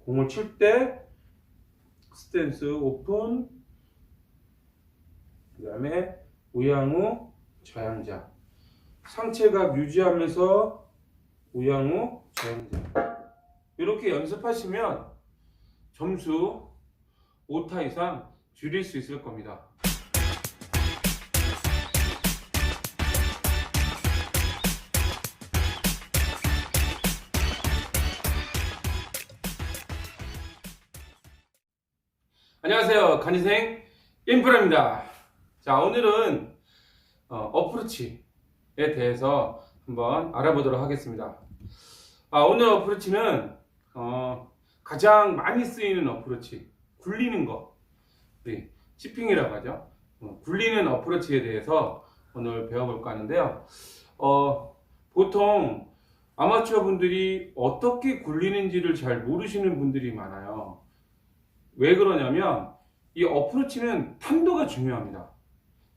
공을 칠 때 스탠스 오픈, 그 다음에 우양우 좌양자, 상체각 유지하면서 우양우 좌양자. 이렇게 연습하시면 점수 5타 이상 줄일 수 있을 겁니다. 안녕하세요. 간이생 인프라입니다. 자, 오늘은 어프로치에 대해서 한번 알아보도록 하겠습니다. 오늘 어프로치는 가장 많이 쓰이는 어프로치, 굴리는 거, 치핑이라고 하죠. 굴리는 어프로치에 대해서 오늘 배워볼까 하는데요. 보통 아마추어 분들이 어떻게 굴리는지를 잘 모르시는 분들이 많아요. 왜 그러냐면 이 어프로치는 탄도가 중요합니다.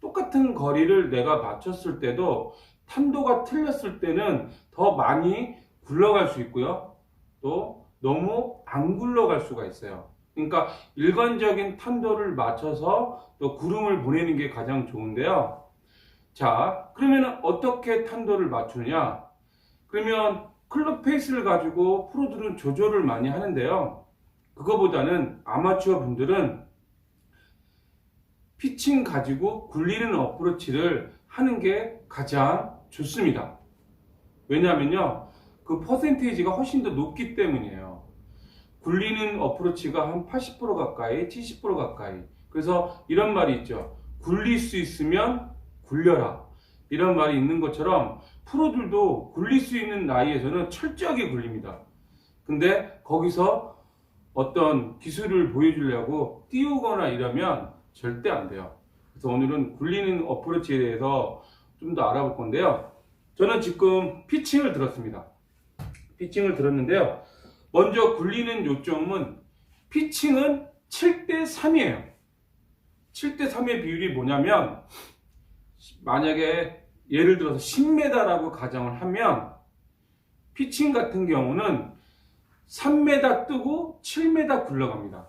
똑같은 거리를 내가 맞췄을 때도 탄도가 틀렸을 때는 더 많이 굴러갈 수 있고요. 또 너무 안 굴러갈 수가 있어요. 그러니까 일관적인 탄도를 맞춰서 또 구름을 보내는 게 가장 좋은데요. 자, 그러면 어떻게 탄도를 맞추느냐? 그러면 클럽 페이스를 가지고 프로들은 조절을 많이 하는데요. 그거보다는 아마추어 분들은 피칭 가지고 굴리는 어프로치를 하는 게 가장 좋습니다. 왜냐하면요, 그 퍼센테이지가 훨씬 더 높기 때문이에요. 굴리는 어프로치가 한 80% 가까이, 70% 가까이. 그래서 이런 말이 있죠. 굴릴 수 있으면 굴려라. 이런 말이 있는 것처럼 프로들도 굴릴 수 있는 나이에서는 철저하게 굴립니다. 근데 거기서 어떤 기술을 보여주려고 띄우거나 이러면 절대 안 돼요. 그래서 오늘은 굴리는 어프로치에 대해서 좀 더 알아볼 건데요. 저는 지금 피칭을 들었습니다. 피칭을 들었는데요. 먼저 굴리는 요점은 피칭은 7대3이에요. 7대3의 비율이 뭐냐면, 만약에 예를 들어서 10m라고 가정을 하면 피칭 같은 경우는 3m 뜨고 7m 굴러갑니다.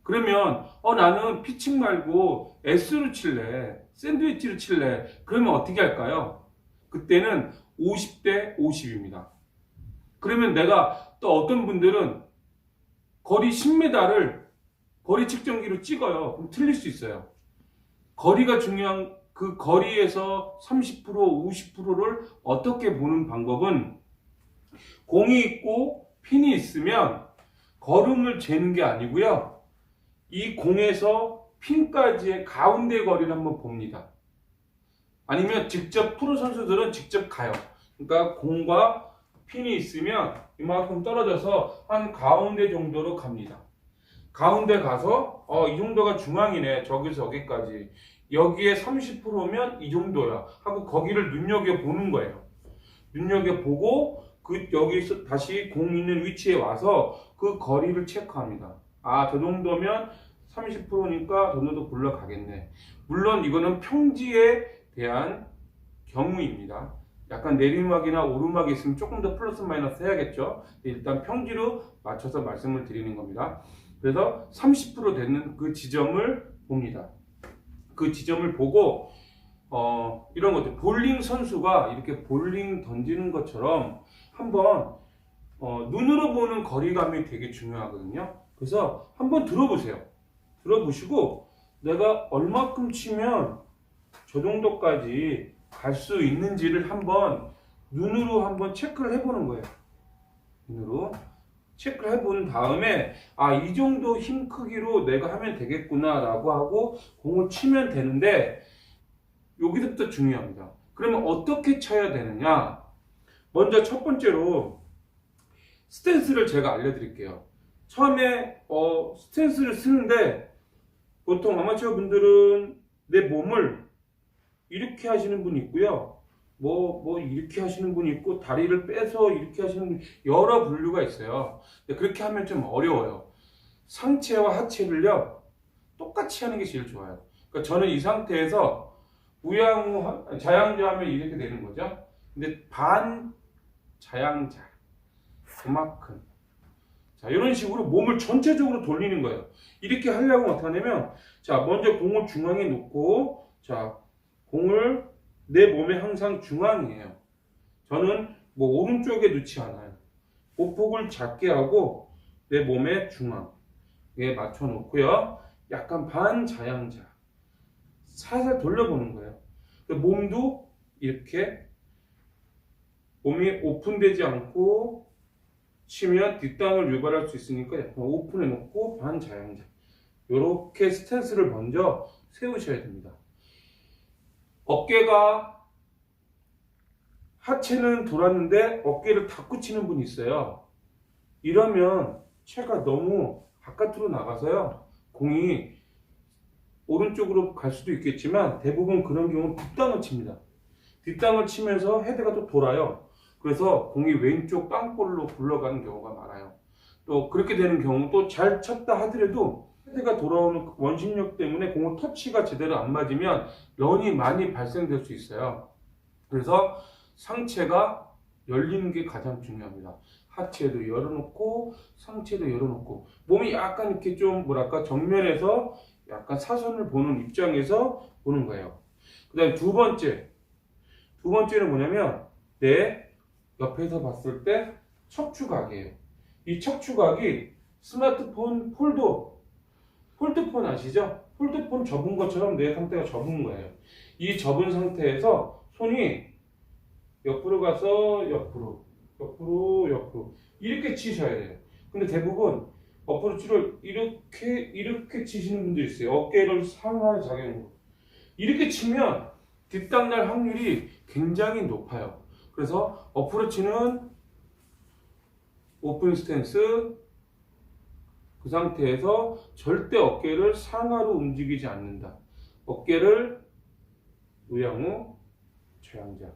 그러면 나는 피칭 말고 S로 칠래, 샌드위치로 칠래. 그러면 어떻게 할까요? 그때는 50대 50입니다. 그러면 내가 또 어떤 분들은 거리 10m를 거리 측정기로 찍어요. 그럼 틀릴 수 있어요. 거리가 중요한 그 거리에서 30%, 50%를 어떻게 보는 방법은 공이 있고 핀이 있으면 걸음을 재는 게 아니고요. 이 공에서 핀까지의 가운데 거리를 한번 봅니다. 아니면 직접 프로 선수들은 직접 가요. 그러니까 공과 핀이 있으면 이만큼 떨어져서 한 가운데 정도로 갑니다. 가운데 가서 이 정도가 중앙이네. 저기서 여기까지. 여기에 30%면 이 정도야 하고 거기를 눈여겨보는 거예요. 눈여겨보고 여기서 다시 공 있는 위치에 와서 그 거리를 체크합니다. 저 정도면 30%니까 저 정도 굴러가겠네. 물론 이거는 평지에 대한 경우입니다. 약간 내리막이나 오르막이 있으면 조금 더 플러스 마이너스 해야겠죠. 일단 평지로 맞춰서 말씀을 드리는 겁니다. 그래서 30% 되는 그 지점을 봅니다. 그 지점을 보고 이런 것들, 볼링 선수가 이렇게 볼링 던지는 것처럼 한번 눈으로 보는 거리감이 되게 중요하거든요. 그래서 한번 들어보세요. 들어보시고 내가 얼마큼 치면 저 정도까지 갈 수 있는지를 한번 눈으로 한번 체크를 해보는 거예요. 눈으로 체크를 해본 다음에 이 정도 힘 크기로 내가 하면 되겠구나 라고 하고 공을 치면 되는데, 여기서부터 중요합니다. 그러면 어떻게 쳐야 되느냐? 먼저 첫 번째로 스탠스를 제가 알려드릴게요. 처음에 스탠스를 쓰는데 보통 아마추어 분들은 내 몸을 이렇게 하시는 분이 있고요. 이렇게 하시는 분이 있고, 다리를 빼서 이렇게 하시는 분이 여러 분류가 있어요. 근데 그렇게 하면 좀 어려워요. 상체와 하체를요, 똑같이 하는 게 제일 좋아요. 그러니까 저는 이 상태에서 우양우, 자양자 하면 이렇게 되는 거죠. 근데 반 자양자, 그만큼. 자, 이런 식으로 몸을 전체적으로 돌리는 거예요. 이렇게 하려면 어떻게 하냐면, 자, 먼저 공을 중앙에 놓고, 자, 공을 내 몸의 항상 중앙이에요. 저는 뭐 오른쪽에 놓지 않아요. 보폭을 작게 하고 내 몸의 중앙에 맞춰 놓고요. 약간 반자양자. 살살 돌려보는 거예요. 몸도 이렇게 몸이 오픈되지 않고 치면 뒷땅을 유발할 수 있으니까 약간 오픈해 놓고 반자양자. 이렇게 스탠스를 먼저 세우셔야 됩니다. 어깨가 하체는 돌았는데 어깨를 닫고 치는 분이 있어요. 이러면 체가 너무 바깥으로 나가서요. 공이 오른쪽으로 갈 수도 있겠지만 대부분 그런 경우는 뒷땅을 칩니다. 뒷땅을 치면서 헤드가 또 돌아요. 그래서 공이 왼쪽 땅볼로 굴러가는 경우가 많아요. 또 그렇게 되는 경우 또 잘 쳤다 하더라도 헤드가 돌아오는 원심력 때문에 공을 터치가 제대로 안 맞으면 런이 많이 발생될 수 있어요. 그래서 상체가 열리는 게 가장 중요합니다. 하체도 열어놓고 상체도 열어놓고 몸이 약간 이렇게 좀 뭐랄까 정면에서 약간 사선을 보는 입장에서 보는 거예요. 그 다음에 두 번째는 뭐냐면 내 옆에서 봤을 때 척추각이에요. 이 척추각이 스마트폰 폴드폰 아시죠? 폴드폰 접은 것처럼 내 상태가 접은 거예요. 이 접은 상태에서 손이 옆으로 가서 옆으로 이렇게 치셔야 돼요. 근데 대부분 어프로치를 이렇게 치시는 분들이 있어요. 어깨를 상하에 작용으로 이렇게 치면 뒷땅 날 확률이 굉장히 높아요. 그래서 어프로치는 오픈 스탠스, 그 상태에서 절대 어깨를 상하로 움직이지 않는다. 어깨를 우양우 좌양자,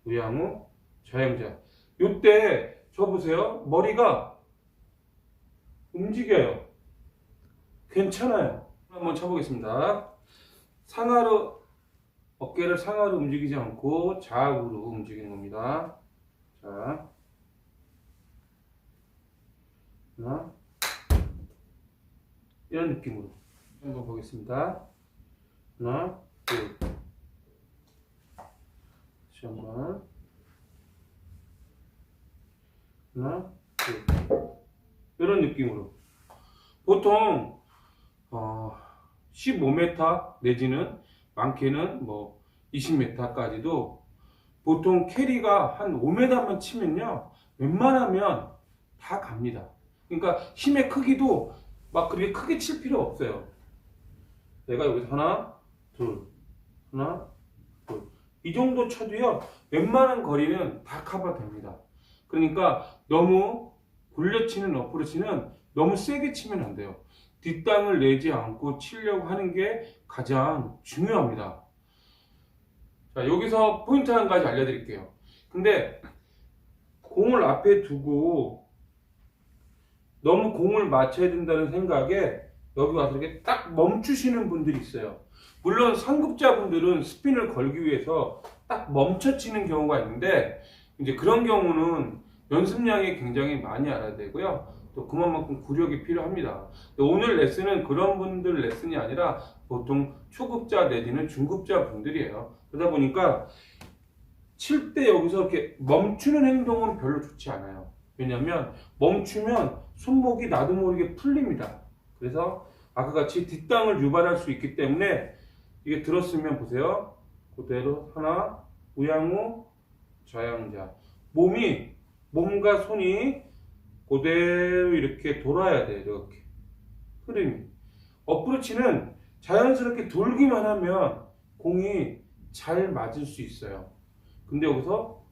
우양우 좌양자. 요때 저 보세요. 머리가 움직여요. 괜찮아요. 한번 쳐보겠습니다. 어깨를 상하로 움직이지 않고 좌우로 움직이는 겁니다. 자, 하나, 이런 느낌으로 한번 보겠습니다. 하나, 둘, 다시 한번, 하나, 둘, 이런 느낌으로 보통 15m 내지는 많게는 뭐 20m까지도 보통 캐리가 한 5m만 치면요 웬만하면 다 갑니다. 그러니까 힘의 크기도 막 그렇게 크게 칠 필요 없어요. 내가 여기서 하나 둘 이 정도 쳐도요 웬만한 거리는 다 커버 됩니다. 그러니까 너무 굴려치는 어프로치는 너무 세게 치면 안 돼요. 뒷땅을 내지 않고 치려고 하는 게 가장 중요합니다. 자, 여기서 포인트 한 가지 알려드릴게요. 근데 공을 앞에 두고 너무 공을 맞춰야 된다는 생각에 여기 와서 이렇게 딱 멈추시는 분들이 있어요. 물론 상급자분들은 스핀을 걸기 위해서 딱 멈춰 치는 경우가 있는데 이제 그런 경우는 연습량이 굉장히 많이 알아야 되고요. 또 그만큼 구력이 필요합니다. 오늘 레슨은 그런 분들 레슨이 아니라 보통 초급자 내지는 중급자 분들이에요. 그러다 보니까 칠 때 여기서 이렇게 멈추는 행동은 별로 좋지 않아요. 왜냐면 멈추면 손목이 나도 모르게 풀립니다. 그래서 아까 같이 뒷땅을 유발할 수 있기 때문에 이게 들었으면 보세요. 그대로 하나 우양우 좌양자. 몸과 손이 그대로 이렇게 돌아야 돼요. 이렇게 흐름이. 어프로치는 자연스럽게 돌기만 하면 공이 잘 맞을 수 있어요. 근데 여기서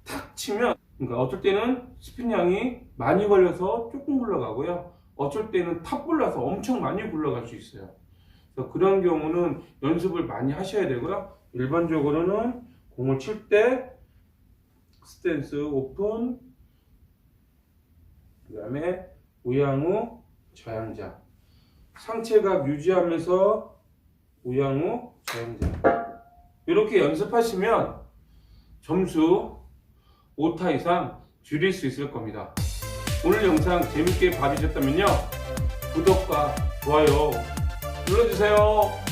탁 치면 그러니까 어쩔 때는 스핀량이 많이 걸려서 조금 굴러가고요. 어쩔 때는 탑 굴러서 엄청 많이 굴러갈 수 있어요. 그래서 그런 경우는 연습을 많이 하셔야 되고요. 일반적으로는 공을 칠 때 스탠스 오픈, 그 다음에 우양우 좌양자, 상체각 유지하면서 우양우 좌양자 이렇게 연습하시면 점수 5타 이상 줄일 수 있을 겁니다. 오늘 영상 재밌게 봐주셨다면요, 구독과 좋아요 눌러주세요.